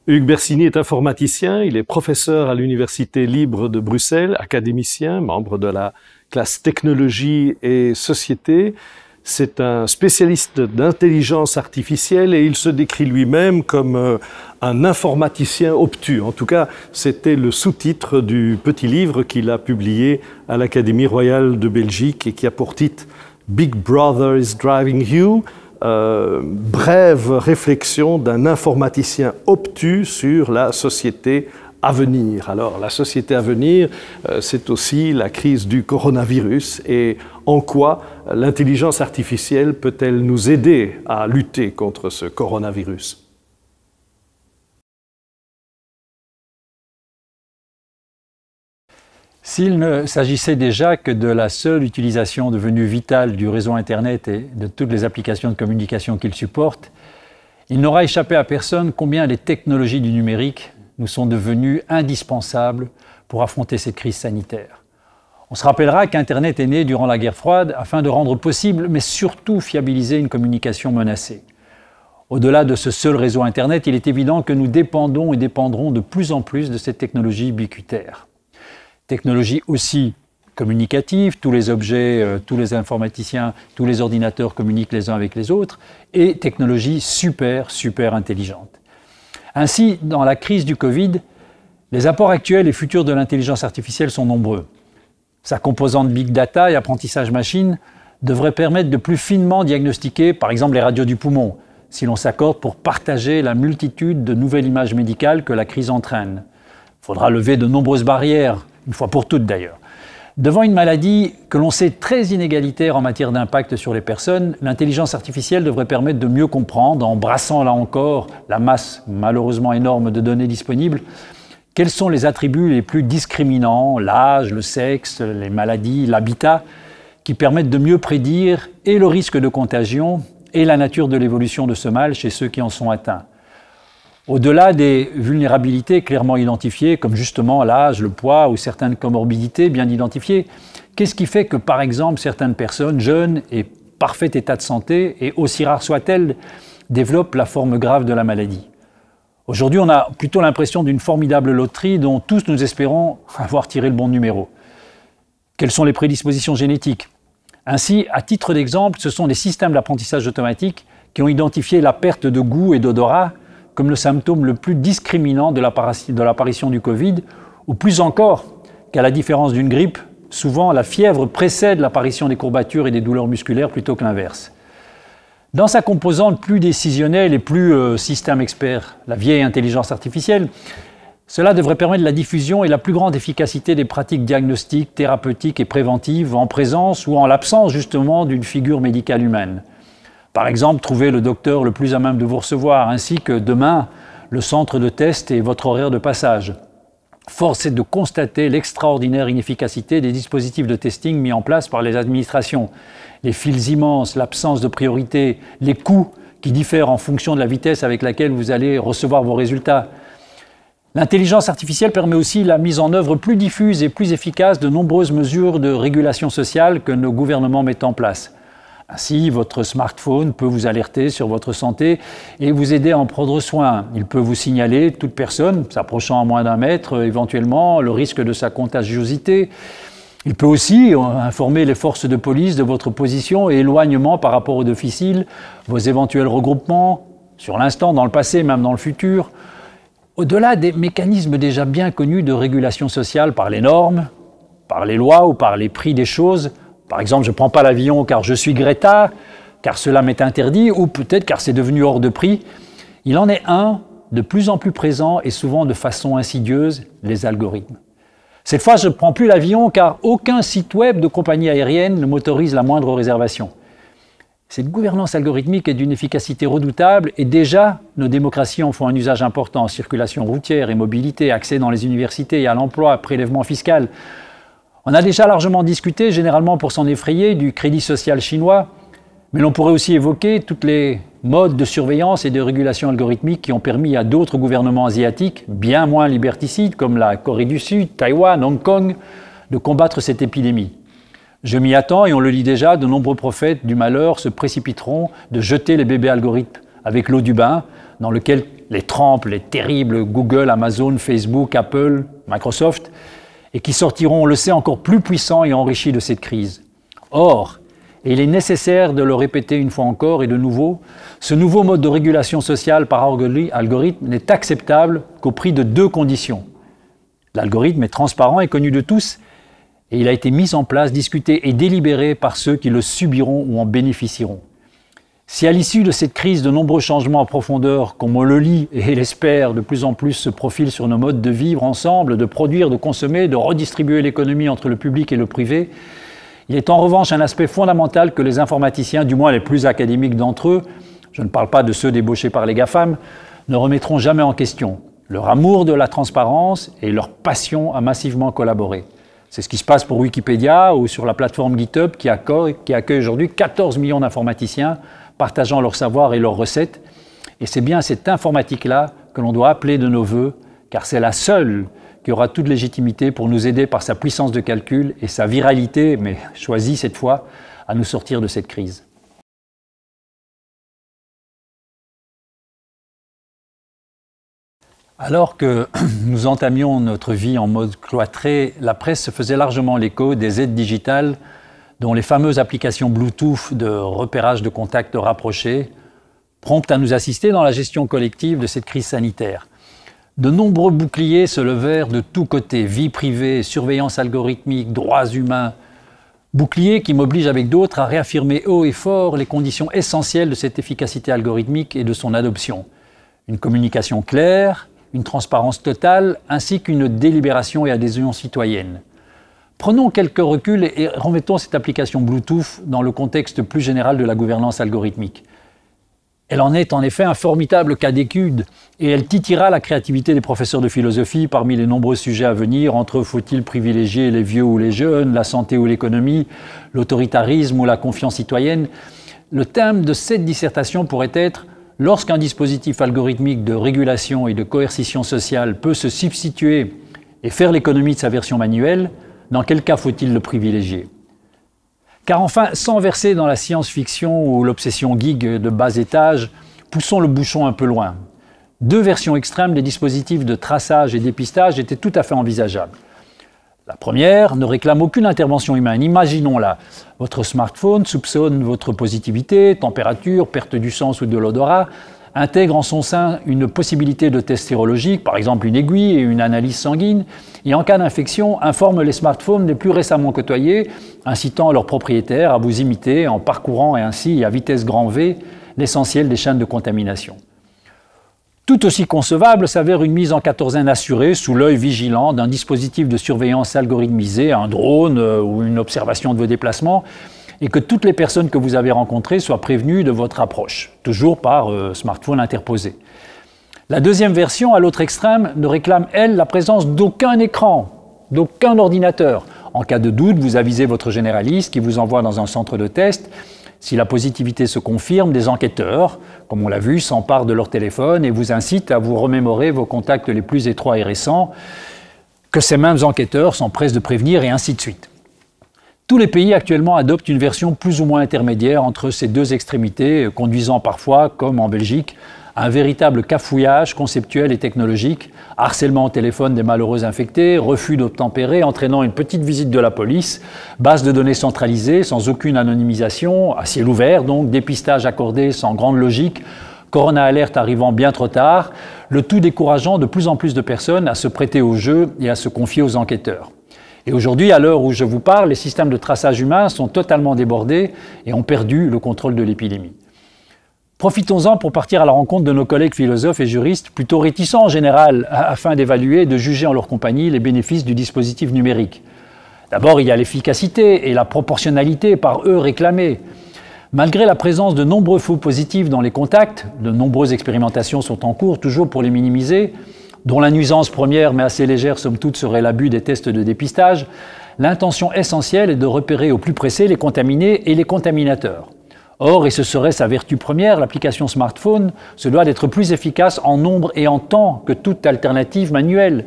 Hugues Bersini est informaticien, il est professeur à l'Université libre de Bruxelles, académicien, membre de la classe technologie et société. C'est un spécialiste d'intelligence artificielle et il se décrit lui-même comme un informaticien obtus. En tout cas, c'était le sous-titre du petit livre qu'il a publié à l'Académie royale de Belgique et qui a pour titre « Big Brother is driving you ». Brève réflexion d'un informaticien obtus sur la société à venir. Alors, la société à venir, c'est aussi la crise du coronavirus et en quoi l'intelligence artificielle peut-elle nous aider à lutter contre ce coronavirus ? S'il ne s'agissait déjà que de la seule utilisation devenue vitale du réseau Internet et de toutes les applications de communication qu'il supporte, il n'aura échappé à personne combien les technologies du numérique nous sont devenues indispensables pour affronter cette crise sanitaire. On se rappellera qu'Internet est né durant la guerre froide afin de rendre possible, mais surtout fiabiliser une communication menacée. Au-delà de ce seul réseau Internet, il est évident que nous dépendons et dépendrons de plus en plus de cette technologie ubiquitaire. Technologie aussi communicative, tous les objets, tous les informaticiens, tous les ordinateurs communiquent les uns avec les autres, et technologie super intelligente. Ainsi, dans la crise du Covid, les apports actuels et futurs de l'intelligence artificielle sont nombreux. Sa composante Big Data et apprentissage machine devrait permettre de plus finement diagnostiquer, par exemple, les radios du poumon, si l'on s'accorde pour partager la multitude de nouvelles images médicales que la crise entraîne. Il faudra lever de nombreuses barrières, une fois pour toutes d'ailleurs. Devant une maladie que l'on sait très inégalitaire en matière d'impact sur les personnes, l'intelligence artificielle devrait permettre de mieux comprendre, en brassant là encore la masse malheureusement énorme de données disponibles, quels sont les attributs les plus discriminants, l'âge, le sexe, les maladies, l'habitat, qui permettent de mieux prédire et le risque de contagion et la nature de l'évolution de ce mal chez ceux qui en sont atteints. Au-delà des vulnérabilités clairement identifiées, comme justement l'âge, le poids ou certaines comorbidités bien identifiées, qu'est-ce qui fait que, par exemple, certaines personnes jeunes et parfait état de santé, et aussi rares soient-elles, développent la forme grave de la maladie? Aujourd'hui, on a plutôt l'impression d'une formidable loterie dont tous nous espérons avoir tiré le bon numéro. Quelles sont les prédispositions génétiques? Ainsi, à titre d'exemple, ce sont des systèmes d'apprentissage automatique qui ont identifié la perte de goût et d'odorat comme le symptôme le plus discriminant de l'apparition du Covid, ou plus encore, qu'à la différence d'une grippe, souvent la fièvre précède l'apparition des courbatures et des douleurs musculaires plutôt que l'inverse. Dans sa composante plus décisionnelle et plus système expert, la vieille intelligence artificielle, cela devrait permettre la diffusion et la plus grande efficacité des pratiques diagnostiques, thérapeutiques et préventives en présence ou en l'absence justement d'une figure médicale humaine. Par exemple, trouver le docteur le plus à même de vous recevoir, ainsi que demain, le centre de test et votre horaire de passage. Force est de constater l'extraordinaire inefficacité des dispositifs de testing mis en place par les administrations. Les files immenses, l'absence de priorité, les coûts qui diffèrent en fonction de la vitesse avec laquelle vous allez recevoir vos résultats. L'intelligence artificielle permet aussi la mise en œuvre plus diffuse et plus efficace de nombreuses mesures de régulation sociale que nos gouvernements mettent en place. Ainsi, votre smartphone peut vous alerter sur votre santé et vous aider à en prendre soin. Il peut vous signaler toute personne s'approchant à moins d'1 mètre, éventuellement, le risque de sa contagiosité. Il peut aussi informer les forces de police de votre position et éloignement par rapport au domicile, vos éventuels regroupements, sur l'instant, dans le passé, même dans le futur. Au-delà des mécanismes déjà bien connus de régulation sociale par les normes, par les lois ou par les prix des choses, par exemple, je ne prends pas l'avion car je suis Greta, car cela m'est interdit, ou peut-être car c'est devenu hors de prix. Il en est un de plus en plus présent et souvent de façon insidieuse, les algorithmes. Cette fois, je ne prends plus l'avion car aucun site web de compagnie aérienne ne m'autorise la moindre réservation. Cette gouvernance algorithmique est d'une efficacité redoutable et déjà, nos démocraties en font un usage important. Circulation routière et mobilité, accès dans les universités et à l'emploi, prélèvement fiscal. On a déjà largement discuté, généralement pour s'en effrayer, du crédit social chinois, mais l'on pourrait aussi évoquer toutes les modes de surveillance et de régulation algorithmique qui ont permis à d'autres gouvernements asiatiques, bien moins liberticides, comme la Corée du Sud, Taïwan, Hong Kong, de combattre cette épidémie. Je m'y attends et on le lit déjà, de nombreux prophètes du malheur se précipiteront de jeter les bébés algorithmes avec l'eau du bain, dans lequel les Trump, les terribles Google, Amazon, Facebook, Apple, Microsoft, et qui sortiront, on le sait, encore plus puissants et enrichis de cette crise. Or, et il est nécessaire de le répéter une fois encore et de nouveau, ce nouveau mode de régulation sociale par algorithme n'est acceptable qu'au prix de deux conditions. L'algorithme est transparent et connu de tous, et il a été mis en place, discuté et délibéré par ceux qui le subiront ou en bénéficieront. Si à l'issue de cette crise, de nombreux changements en profondeur, comme on le lit et l'espère, de plus en plus se profilent sur nos modes de vivre ensemble, de produire, de consommer, de redistribuer l'économie entre le public et le privé, il est en revanche un aspect fondamental que les informaticiens, du moins les plus académiques d'entre eux, je ne parle pas de ceux débauchés par les GAFAM, ne remettront jamais en question. Leur amour de la transparence et leur passion à massivement collaborer. C'est ce qui se passe pour Wikipédia ou sur la plateforme GitHub qui accueille aujourd'hui 14 millions d'informaticiens partageant leur savoir et leurs recettes. Et c'est bien cette informatique-là que l'on doit appeler de nos voeux, car c'est la seule qui aura toute légitimité pour nous aider par sa puissance de calcul et sa viralité, mais choisie cette fois, à nous sortir de cette crise. Alors que nous entamions notre vie en mode cloîtré, la presse se faisait largement l'écho des aides digitales dont les fameuses applications Bluetooth de repérage de contacts rapprochés promptent à nous assister dans la gestion collective de cette crise sanitaire. De nombreux boucliers se levèrent de tous côtés, vie privée, surveillance algorithmique, droits humains, boucliers qui m'obligent avec d'autres à réaffirmer haut et fort les conditions essentielles de cette efficacité algorithmique et de son adoption. Une communication claire, une transparence totale, ainsi qu'une délibération et adhésion citoyenne. Prenons quelques reculs et remettons cette application Bluetooth dans le contexte plus général de la gouvernance algorithmique. Elle en est en effet un formidable cas d'étude et elle titillera la créativité des professeurs de philosophie parmi les nombreux sujets à venir entre faut-il privilégier les vieux ou les jeunes, la santé ou l'économie, l'autoritarisme ou la confiance citoyenne. Le thème de cette dissertation pourrait être « Lorsqu'un dispositif algorithmique de régulation et de coercition sociale peut se substituer et faire l'économie de sa version manuelle, dans quel cas faut-il le privilégier ?» Car enfin, sans verser dans la science-fiction ou l'obsession geek de bas étage, poussons le bouchon un peu loin. Deux versions extrêmes des dispositifs de traçage et dépistage étaient tout à fait envisageables. La première ne réclame aucune intervention humaine. Imaginons-la. Votre smartphone soupçonne votre positivité, température, perte du sens ou de l'odorat, intègre en son sein une possibilité de test sérologique, par exemple une aiguille et une analyse sanguine, et en cas d'infection, informe les smartphones les plus récemment côtoyés, incitant leurs propriétaires à vous imiter en parcourant et ainsi à vitesse grand V l'essentiel des chaînes de contamination. Tout aussi concevable s'avère une mise en quatorzaine assurée sous l'œil vigilant d'un dispositif de surveillance algorithmisé, un drone ou une observation de vos déplacements, et que toutes les personnes que vous avez rencontrées soient prévenues de votre approche, toujours par smartphone interposé. La deuxième version, à l'autre extrême, ne réclame, elle, la présence d'aucun écran, d'aucun ordinateur. En cas de doute, vous avisez votre généraliste qui vous envoie dans un centre de test. Si la positivité se confirme, des enquêteurs, comme on l'a vu, s'emparent de leur téléphone et vous incitent à vous remémorer vos contacts les plus étroits et récents, que ces mêmes enquêteurs s'empressent de prévenir et ainsi de suite. Tous les pays actuellement adoptent une version plus ou moins intermédiaire entre ces deux extrémités, conduisant parfois, comme en Belgique, à un véritable cafouillage conceptuel et technologique, harcèlement au téléphone des malheureux infectés, refus d'obtempérer entraînant une petite visite de la police, base de données centralisée sans aucune anonymisation, à ciel ouvert donc, dépistage accordé sans grande logique, Corona Alert arrivant bien trop tard, le tout décourageant de plus en plus de personnes à se prêter au jeu et à se confier aux enquêteurs. Et aujourd'hui, à l'heure où je vous parle, les systèmes de traçage humain sont totalement débordés et ont perdu le contrôle de l'épidémie. Profitons-en pour partir à la rencontre de nos collègues philosophes et juristes, plutôt réticents en général, afin d'évaluer et de juger en leur compagnie les bénéfices du dispositif numérique. D'abord, il y a l'efficacité et la proportionnalité par eux réclamées. Malgré la présence de nombreux faux positifs dans les contacts, de nombreuses expérimentations sont en cours, toujours pour les minimiser, dont la nuisance première, mais assez légère somme toute, serait l'abus des tests de dépistage, l'intention essentielle est de repérer au plus pressé les contaminés et les contaminateurs. Or, et ce serait sa vertu première, l'application smartphone se doit d'être plus efficace en nombre et en temps que toute alternative manuelle.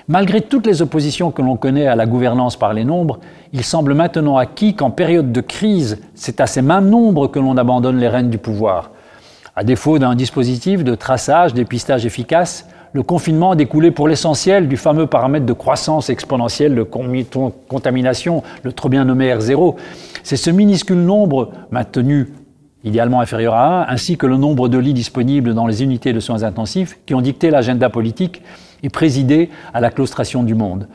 Malgré toutes les oppositions que l'on connaît à la gouvernance par les nombres, il semble maintenant acquis qu'en période de crise, c'est à ces mêmes nombres que l'on abandonne les rênes du pouvoir. À défaut d'un dispositif de traçage, dépistage efficace, le confinement découlait pour l'essentiel du fameux paramètre de croissance exponentielle de contamination, le trop bien nommé R0. C'est ce minuscule nombre, maintenu idéalement inférieur à 1, ainsi que le nombre de lits disponibles dans les unités de soins intensifs qui ont dicté l'agenda politique et présidé à la claustration du monde.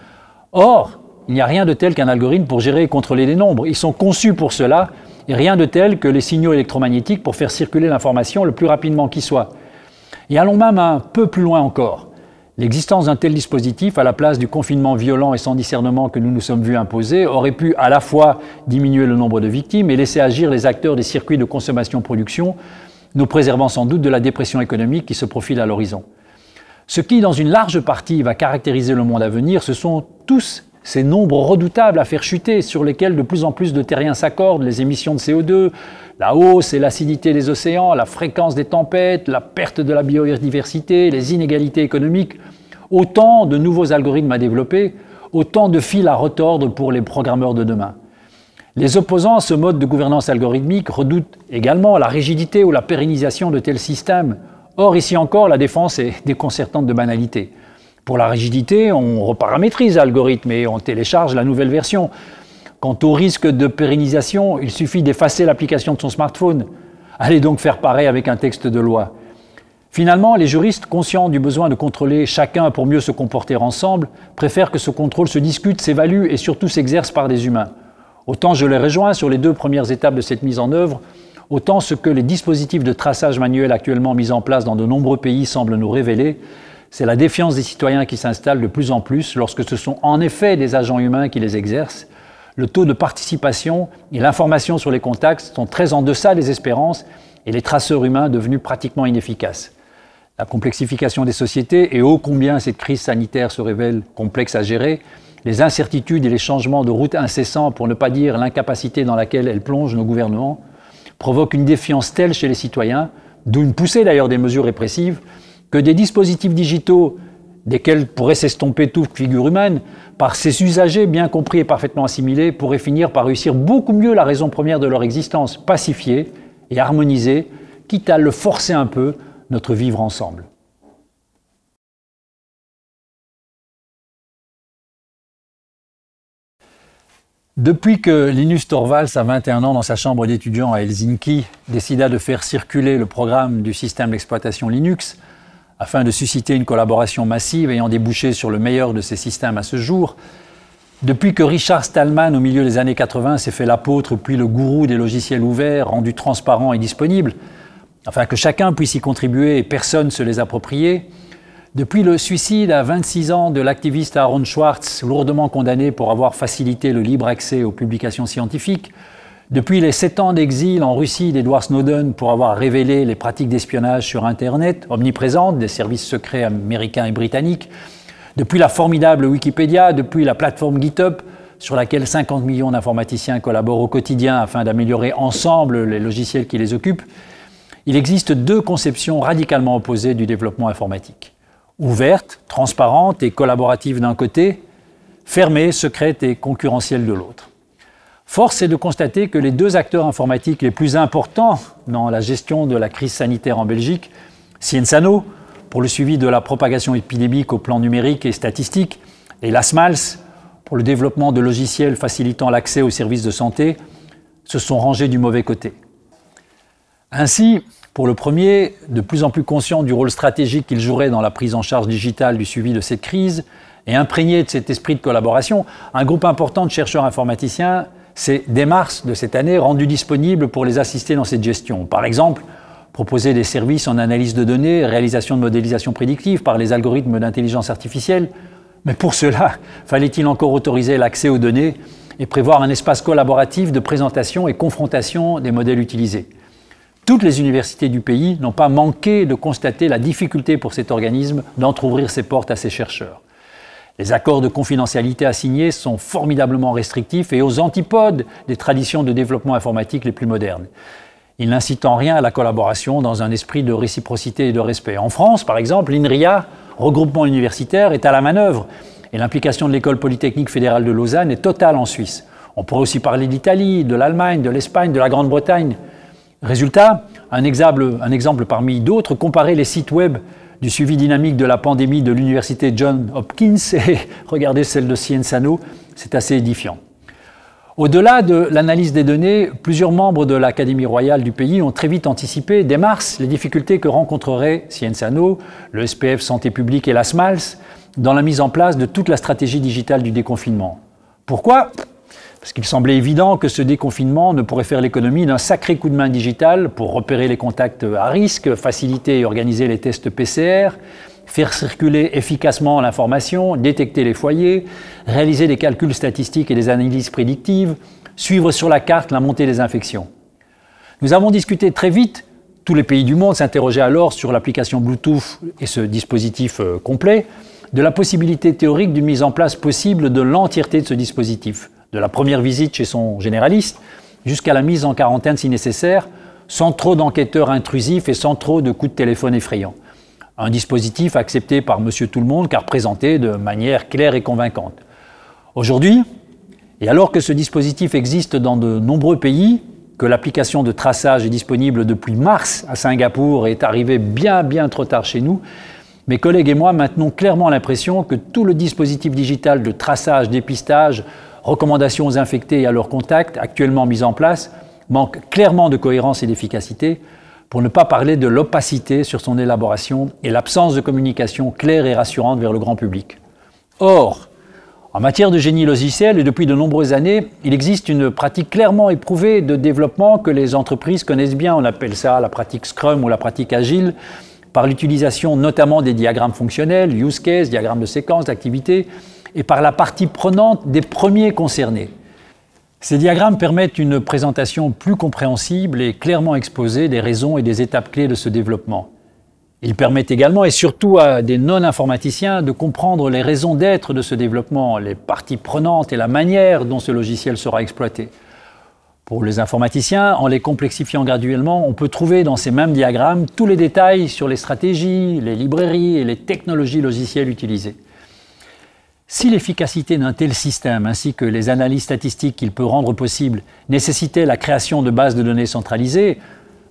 Or, il n'y a rien de tel qu'un algorithme pour gérer et contrôler les nombres. Ils sont conçus pour cela, et rien de tel que les signaux électromagnétiques pour faire circuler l'information le plus rapidement qui soit. Et allons même un peu plus loin encore. L'existence d'un tel dispositif, à la place du confinement violent et sans discernement que nous nous sommes vus imposer, aurait pu à la fois diminuer le nombre de victimes et laisser agir les acteurs des circuits de consommation-production, nous préservant sans doute de la dépression économique qui se profile à l'horizon. Ce qui, dans une large partie, va caractériser le monde à venir, ce sont tous ces nombres redoutables à faire chuter, sur lesquels de plus en plus de terriens s'accordent, les émissions de CO2, la hausse et l'acidité des océans, la fréquence des tempêtes, la perte de la biodiversité, les inégalités économiques, autant de nouveaux algorithmes à développer, autant de fils à retordre pour les programmeurs de demain. Les opposants à ce mode de gouvernance algorithmique redoutent également la rigidité ou la pérennisation de tels systèmes. Or, ici encore, la défense est déconcertante de banalité. Pour la rigidité, on reparamétrise l'algorithme et on télécharge la nouvelle version. Quant au risque de pérennisation, il suffit d'effacer l'application de son smartphone. Allez donc faire pareil avec un texte de loi. Finalement, les juristes, conscients du besoin de contrôler chacun pour mieux se comporter ensemble, préfèrent que ce contrôle se discute, s'évalue et surtout s'exerce par des humains. Autant je les rejoins sur les 2 premières étapes de cette mise en œuvre, autant ce que les dispositifs de traçage manuel actuellement mis en place dans de nombreux pays semblent nous révéler, c'est la défiance des citoyens qui s'installe de plus en plus lorsque ce sont en effet des agents humains qui les exercent. Le taux de participation et l'information sur les contacts sont très en deçà des espérances et les traceurs humains devenus pratiquement inefficaces. La complexification des sociétés et ô combien cette crise sanitaire se révèle complexe à gérer, les incertitudes et les changements de route incessants, pour ne pas dire l'incapacité dans laquelle elles plongent nos gouvernements, provoquent une défiance telle chez les citoyens, d'où une poussée d'ailleurs des mesures répressives, que des dispositifs digitaux, desquels pourrait s'estomper toute figure humaine, par ces usagers bien compris et parfaitement assimilés, pourraient finir par réussir beaucoup mieux la raison première de leur existence, pacifier et harmoniser, quitte à le forcer un peu, notre vivre ensemble. Depuis que Linus Torvalds, à 21 ans, dans sa chambre d'étudiant à Helsinki, décida de faire circuler le programme du système d'exploitation Linux, afin de susciter une collaboration massive ayant débouché sur le meilleur de ces systèmes à ce jour, depuis que Richard Stallman, au milieu des années 80, s'est fait l'apôtre puis le gourou des logiciels ouverts, rendus transparents et disponibles, afin que chacun puisse y contribuer et personne ne se les approprier, depuis le suicide à 26 ans de l'activiste Aaron Swartz, lourdement condamné pour avoir facilité le libre accès aux publications scientifiques, depuis les 7 ans d'exil en Russie d'Edward Snowden pour avoir révélé les pratiques d'espionnage sur Internet, omniprésentes des services secrets américains et britanniques, depuis la formidable Wikipédia, depuis la plateforme GitHub, sur laquelle 50 millions d'informaticiens collaborent au quotidien afin d'améliorer ensemble les logiciels qui les occupent, il existe 2 conceptions radicalement opposées du développement informatique. Ouverte, transparente et collaborative d'un côté, fermée, secrète et concurrentielle de l'autre. Force est de constater que les 2 acteurs informatiques les plus importants dans la gestion de la crise sanitaire en Belgique, Cienzano, pour le suivi de la propagation épidémique au plan numérique et statistique, et l'ASMALS, pour le développement de logiciels facilitant l'accès aux services de santé, se sont rangés du mauvais côté. Ainsi, pour le premier, de plus en plus conscient du rôle stratégique qu'il jouerait dans la prise en charge digitale du suivi de cette crise, et imprégné de cet esprit de collaboration, un groupe important de chercheurs informaticiens s'est, dès mars de cette année, rendu disponible pour les assister dans cette gestion. Par exemple, proposer des services en analyse de données, réalisation de modélisation prédictive par les algorithmes d'intelligence artificielle. Mais pour cela, fallait-il encore autoriser l'accès aux données et prévoir un espace collaboratif de présentation et confrontation des modèles utilisés. Toutes les universités du pays n'ont pas manqué de constater la difficulté pour cet organisme d'entrouvrir ses portes à ses chercheurs. Les accords de confidentialité assignés sont formidablement restrictifs et aux antipodes des traditions de développement informatique les plus modernes. Ils n'incitent en rien à la collaboration dans un esprit de réciprocité et de respect. En France, par exemple, l'INRIA, regroupement universitaire, est à la manœuvre et l'implication de l'École polytechnique fédérale de Lausanne est totale en Suisse. On pourrait aussi parler d'Italie, de l'Allemagne, de l'Espagne, de la Grande-Bretagne. Résultat, un exemple parmi d'autres, comparer les sites web du suivi dynamique de la pandémie de l'université Johns Hopkins et regardez celle de Sciensano, c'est assez édifiant. Au-delà de l'analyse des données, plusieurs membres de l'Académie royale du pays ont très vite anticipé, dès mars, les difficultés que rencontrerait Sciensano, le SPF Santé publique et la SMALS dans la mise en place de toute la stratégie digitale du déconfinement. Pourquoi ? Parce qu'il semblait évident que ce déconfinement ne pourrait faire l'économie d'un sacré coup de main digital pour repérer les contacts à risque, faciliter et organiser les tests PCR, faire circuler efficacement l'information, détecter les foyers, réaliser des calculs statistiques et des analyses prédictives, suivre sur la carte la montée des infections. Nous avons discuté très vite, tous les pays du monde s'interrogeaient alors sur l'application Bluetooth et ce dispositif complet, de la possibilité théorique d'une mise en place possible de l'entièreté de ce dispositif, de la première visite chez son généraliste jusqu'à la mise en quarantaine si nécessaire, sans trop d'enquêteurs intrusifs et sans trop de coups de téléphone effrayants. Un dispositif accepté par Monsieur Tout-le-Monde car présenté de manière claire et convaincante. Aujourd'hui, et alors que ce dispositif existe dans de nombreux pays, que l'application de traçage est disponible depuis mars à Singapour et est arrivée bien trop tard chez nous, mes collègues et moi maintenons clairement l'impression que tout le dispositif digital de traçage, dépistage, recommandations aux infectés et à leurs contacts actuellement mis en place manque clairement de cohérence et d'efficacité, pour ne pas parler de l'opacité sur son élaboration et l'absence de communication claire et rassurante vers le grand public. Or, en matière de génie logiciel, et depuis de nombreuses années, il existe une pratique clairement éprouvée de développement que les entreprises connaissent bien. On appelle ça la pratique Scrum ou la pratique Agile, par l'utilisation notamment des diagrammes fonctionnels, use case, diagrammes de séquence, d'activité, et par la partie prenante des premiers concernés. Ces diagrammes permettent une présentation plus compréhensible et clairement exposée des raisons et des étapes clés de ce développement. Ils permettent également et surtout à des non-informaticiens de comprendre les raisons d'être de ce développement, les parties prenantes et la manière dont ce logiciel sera exploité. Pour les informaticiens, en les complexifiant graduellement, on peut trouver dans ces mêmes diagrammes tous les détails sur les stratégies, les librairies et les technologies logicielles utilisées. Si l'efficacité d'un tel système, ainsi que les analyses statistiques qu'il peut rendre possible, nécessitaient la création de bases de données centralisées,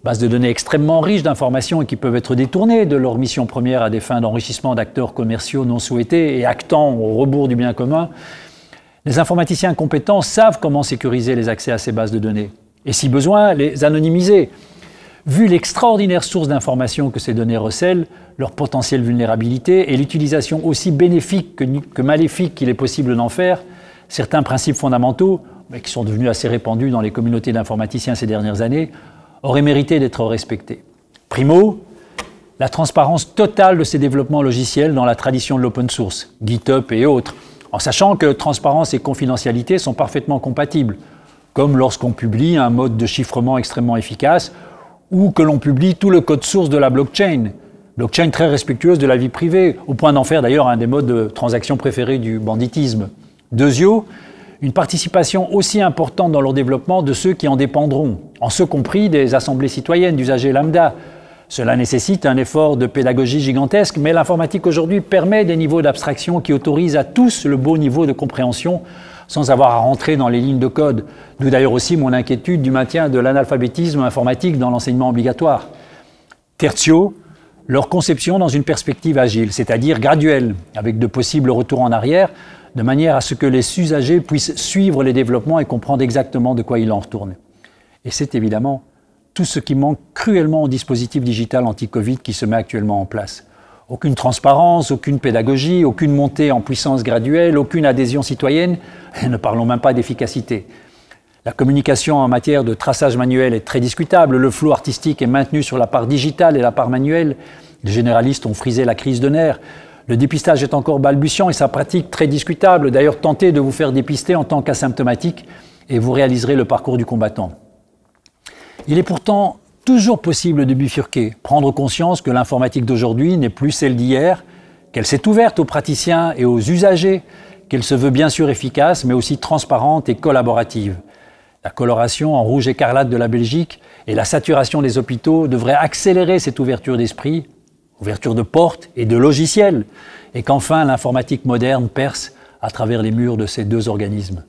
bases de données extrêmement riches d'informations et qui peuvent être détournées de leur mission première à des fins d'enrichissement d'acteurs commerciaux non souhaités et actant au rebours du bien commun, les informaticiens compétents savent comment sécuriser les accès à ces bases de données et, si besoin, les anonymiser. Vu l'extraordinaire source d'informations que ces données recèlent, leur potentielle vulnérabilité et l'utilisation aussi bénéfique que maléfique qu'il est possible d'en faire, certains principes fondamentaux, mais qui sont devenus assez répandus dans les communautés d'informaticiens ces dernières années, auraient mérité d'être respectés. Primo, la transparence totale de ces développements logiciels dans la tradition de l'open source, GitHub et autres, en sachant que transparence et confidentialité sont parfaitement compatibles, comme lorsqu'on publie un mode de chiffrement extrêmement efficace ou que l'on publie tout le code source de la blockchain très respectueuse de la vie privée, au point d'en faire d'ailleurs un des modes de transaction préférés du banditisme. Deuxièmement, une participation aussi importante dans leur développement de ceux qui en dépendront, en ce compris des assemblées citoyennes d'usagers lambda. Cela nécessite un effort de pédagogie gigantesque, mais l'informatique aujourd'hui permet des niveaux d'abstraction qui autorisent à tous le beau niveau de compréhension sans avoir à rentrer dans les lignes de code. D'où d'ailleurs aussi mon inquiétude du maintien de l'analphabétisme informatique dans l'enseignement obligatoire. Tertio, leur conception dans une perspective agile, c'est-à-dire graduelle, avec de possibles retours en arrière, de manière à ce que les usagers puissent suivre les développements et comprendre exactement de quoi il en retourne. Et c'est évidemment tout ce qui manque cruellement au dispositif digital anti-Covid qui se met actuellement en place. Aucune transparence, aucune pédagogie, aucune montée en puissance graduelle, aucune adhésion citoyenne, et ne parlons même pas d'efficacité. La communication en matière de traçage manuel est très discutable, le flou artistique est maintenu sur la part digitale et la part manuelle, les généralistes ont frisé la crise de nerfs, le dépistage est encore balbutiant et sa pratique très discutable, d'ailleurs tentez de vous faire dépister en tant qu'asymptomatique et vous réaliserez le parcours du combattant. Il est pourtant toujours possible de bifurquer, prendre conscience que l'informatique d'aujourd'hui n'est plus celle d'hier, qu'elle s'est ouverte aux praticiens et aux usagers, qu'elle se veut bien sûr efficace, mais aussi transparente et collaborative. La coloration en rouge écarlate de la Belgique et la saturation des hôpitaux devraient accélérer cette ouverture d'esprit, ouverture de portes et de logiciels, et qu'enfin l'informatique moderne perce à travers les murs de ces deux organismes.